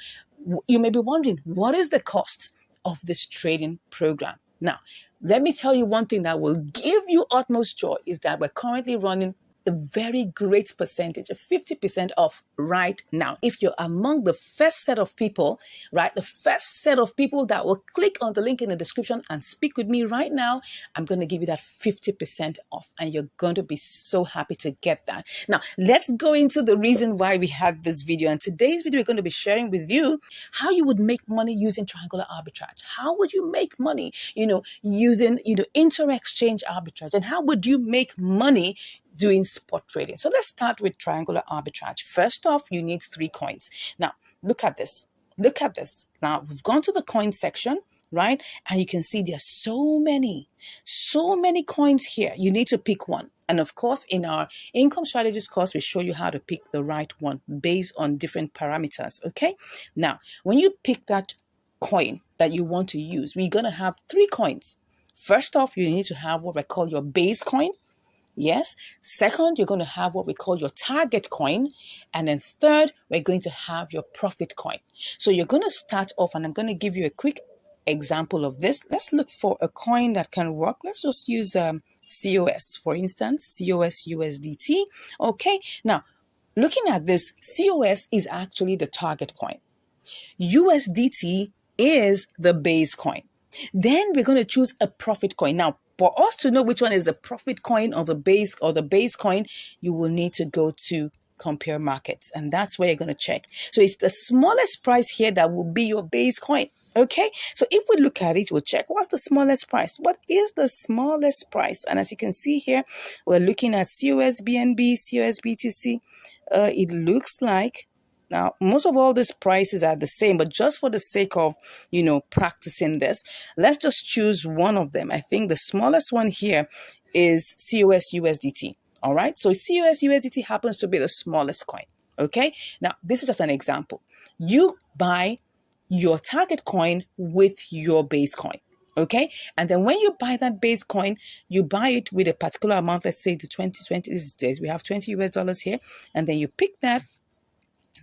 you may be wondering, what is the cost of this trading program? Now, let me tell you one thing that will give you utmost joy is that we're currently running a very great percentage, a 50% off right now. If you're among the first set of people, right, the first set of people that will click on the link in the description and speak with me right now, I'm going to give you that 50% off, and you're going to be so happy to get that. Now, let's go into the reason why we had this video. And today's video, we're going to be sharing with you how you would make money using triangular arbitrage. How would you make money, using, inter-exchange arbitrage? And how would you make money doing spot trading? So let's start with triangular arbitrage. First off, you need 3 coins. Now, look at this. Look at this. Now, we've gone to the coin section, right? And you can see there's so many coins here. You need to pick one. And of course, in our income strategies course, we show you how to pick the right one based on different parameters, okay? Now, when you pick that coin that you want to use, we're going to have 3 coins. First off, you need to have what we call your base coin. Yes. Second, you're going to have what we call your target coin. And then third, we're going to have your profit coin. So you're going to start off, and I'm going to give you a quick example of this. Let's look for a coin that can work. Let's just use COS, for instance, COS USDT. Okay. Now, looking at this, COS is actually the target coin. USDT is the base coin. Then we're going to choose a profit coin. Now, for us to know which one is the profit coin or the base coin, you will need to go to compare markets, and that's where you're going to check. So it's the smallest price here that will be your base coin. Okay, so if we look at it, we'll check what's the smallest price. What is the smallest price? And as you can see here, we're looking at COSBNB, COSBTC. It looks like, now most of all these prices are the same, but just for the sake of, practicing this, let's just choose one of them. I think the smallest one here is COS USDT. All right, so COS USDT happens to be the smallest coin. Okay, now this is just an example. You buy your target coin with your base coin. Okay, and then when you buy that base coin, you buy it with a particular amount. Let's say the 2020 these days we have $20 here, and then you pick that.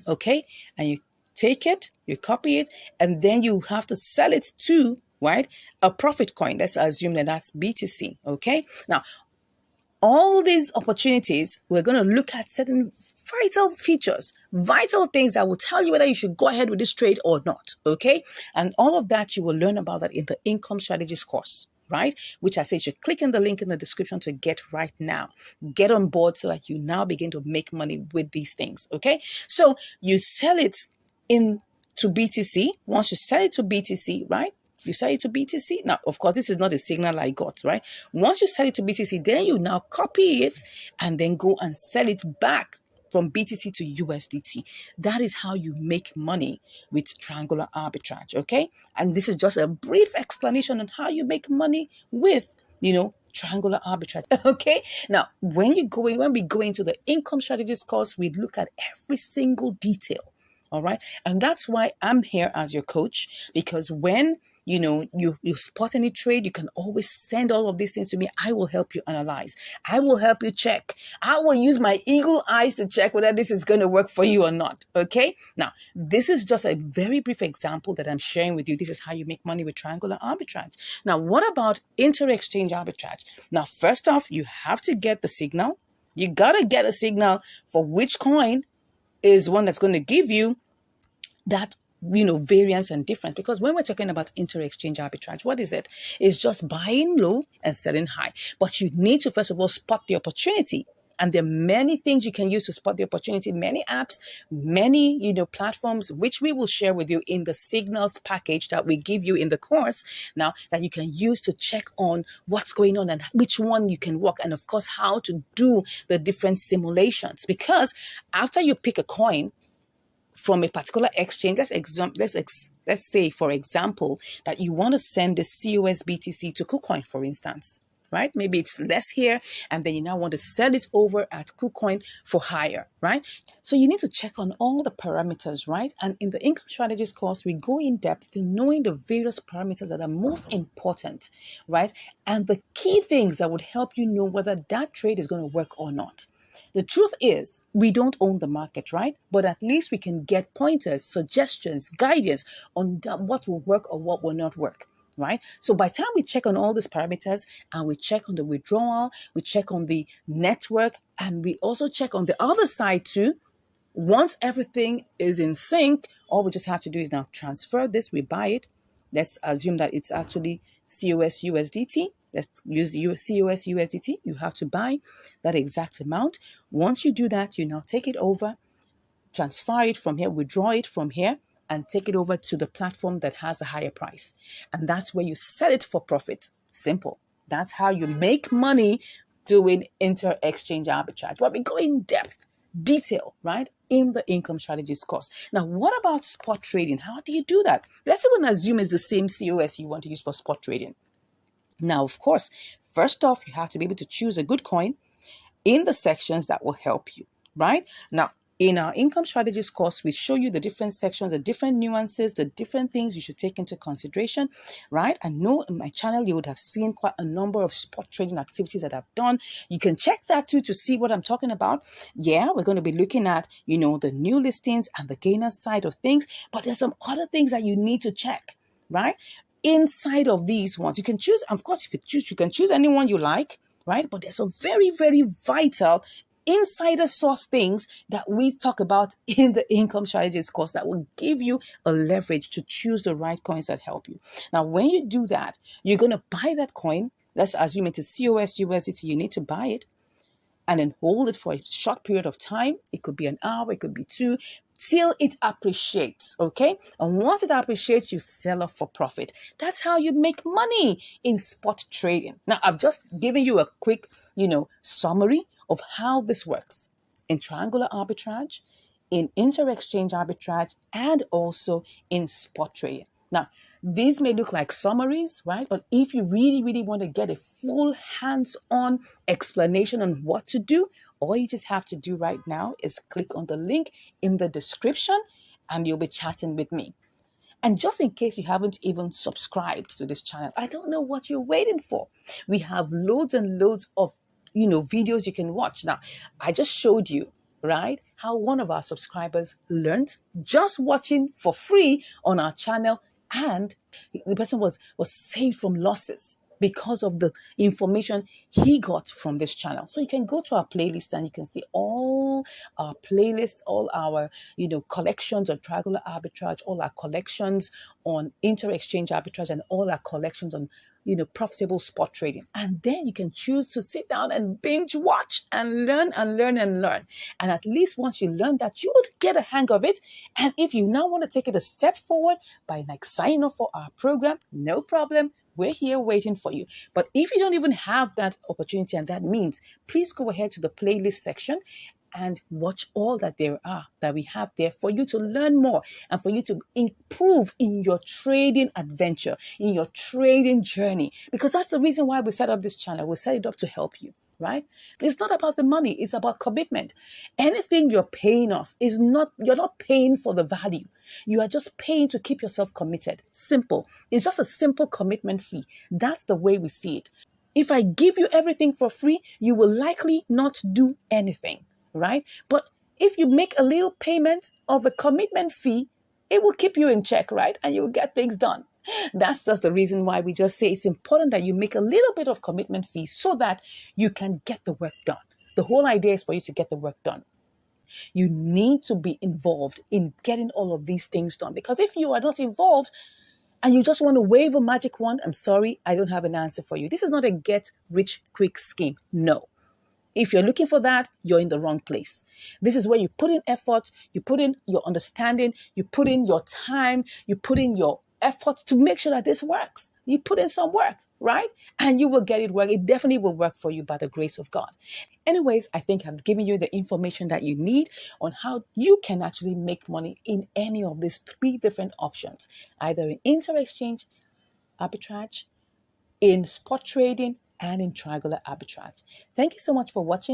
Okay, and you take it, you copy it, and then you have to sell it to, right, a profit coin. Let's assume that that's BTC. Okay, now all these opportunities, we're going to look at certain vital features, vital things that will tell you whether you should go ahead with this trade or not. Okay, and all of that you will learn about that in the income strategies course, right? Which I say you should click on the link in the description to get right now. Get on board so that you now begin to make money with these things. Okay, so you sell it in to BTC. Once you sell it to BTC, right? You sell it to BTC. Now, of course, this is not a signal I got, right? Once you sell it to BTC, then you now copy it and then go and sell it back from BTC to USDT. That is how you make money with triangular arbitrage, okay? And this is just a brief explanation on how you make money with, triangular arbitrage. Okay, now when we go into the income strategies course, we look at every single detail. All right, and that's why I'm here as your coach, because when you spot any trade, you can always send all of these things to me. I will help you analyze. I will help you check. I will use my eagle eyes to check whether this is going to work for you or not. Okay, now this is just a very brief example that I'm sharing with you. This is how you make money with triangular arbitrage. Now, what about inter-exchange arbitrage? Now, first off, you have to get the signal. You got to get a signal for which coin is one that's going to give you that variance and difference. Because when we're talking about inter-exchange arbitrage, what is it? It's just buying low and selling high. But you need to first of all spot the opportunity. And there are many things you can use to spot the opportunity, many apps, many platforms, which we will share with you in the signals package that we give you in the course now, that you can use to check on what's going on and which one you can work, and of course how to do the different simulations. Because after you pick a coin from a particular exchange, let's say, for example, that you want to send the COSBTC to KuCoin, for instance, right? Maybe it's less here, and then you now want to sell it over at KuCoin for higher, right? So you need to check on all the parameters, right? And in the income strategies course, we go in depth to knowing the various parameters that are most important, right? And the key things that would help you know whether that trade is going to work or not. The truth is, we don't own the market, right? But at least we can get pointers, suggestions, guidance on what will work or what will not work, right? So by the time we check on all these parameters, and we check on the withdrawal, we check on the network, and we also check on the other side too, once everything is in sync, all we just have to do is now transfer this, we buy it. Let's assume that it's actually COS USDT. Let's use COS USDT. You have to buy that exact amount. Once you do that, you now take it over, transfer it from here, withdraw it from here, and take it over to the platform that has a higher price. And that's where you sell it for profit. Simple. That's how you make money doing inter-exchange arbitrage. But we go in depth, detail, right, in the income strategies course. Now, what about spot trading? How do you do that? Let's even assume it's the same COS you want to use for spot trading. Now, of course, first off, you have to be able to choose a good coin in the sections that will help you, right? Now, In our income strategies course, we show you the different sections, the different nuances, the different things you should take into consideration, right? I know in my channel, you would have seen quite a number of spot trading activities that I've done. You can check that too to see what I'm talking about. Yeah, we're going to be looking at, the new listings and the gainer side of things, but there's some other things that you need to check, right? Inside of these ones, you can choose, of course, if you choose, you can choose anyone you like, right? But there's some very, very vital insider source things that we talk about in the income strategies course that will give you a leverage to choose the right coins that help you. Now, when you do that, you're going to buy that coin. Let's assume it's a COS USDT. You need to buy it and then hold it for a short period of time. It could be an hour, it could be two, till it appreciates, okay? And once it appreciates, you sell off for profit. That's how you make money in spot trading. Now, I've just given you a quick, summary of how this works in triangular arbitrage, in inter-exchange arbitrage, and also in spot trading. Now, these may look like summaries, right? But if you really, really want to get a full hands-on explanation on what to do, all you just have to do right now is click on the link in the description and you'll be chatting with me. And just in case you haven't even subscribed to this channel, I don't know what you're waiting for. We have loads and loads of, videos you can watch. Now, I just showed you, right, how one of our subscribers learned just watching for free on our channel, and the person was saved from losses because of the information he got from this channel. So you can go to our playlist and you can see all our playlists, all our, collections on triangular arbitrage, all our collections on inter-exchange arbitrage, and all our collections on, profitable spot trading. And then you can choose to sit down and binge watch and learn and learn and learn. And at least once you learn that, you would get a hang of it. And if you now want to take it a step forward by signing up for our program, no problem. We're here waiting for you. But if you don't even have that opportunity and that means, please go ahead to the playlist section and watch all that we have there for you to learn more and for you to improve in your trading adventure, in your trading journey. Because that's the reason why we set up this channel. We set it up to help you. Right? It's not about the money. It's about commitment. Anything you're paying us you're not paying for the value. You are just paying to keep yourself committed. Simple. It's just a simple commitment fee. That's the way we see it. If I give you everything for free, you will likely not do anything, right? But if you make a little payment of a commitment fee, it will keep you in check, right? And you will get things done. That's just the reason why we just say it's important that you make a little bit of commitment fee so that you can get the work done. The whole idea is for you to get the work done. You need to be involved in getting all of these things done, because if you are not involved and you just want to wave a magic wand, I'm sorry, I don't have an answer for you. This is not a get rich quick scheme. No. If you're looking for that, you're in the wrong place. This is where you put in effort, you put in your understanding, you put in your time, you put in your effort to make sure that this works. You put in some work, right? And you will get it work. It definitely will work for you by the grace of God. Anyways, I think I've given you the information that you need on how you can actually make money in any of these three different options, either in inter-exchange arbitrage, in spot trading, and in triangular arbitrage. Thank you so much for watching.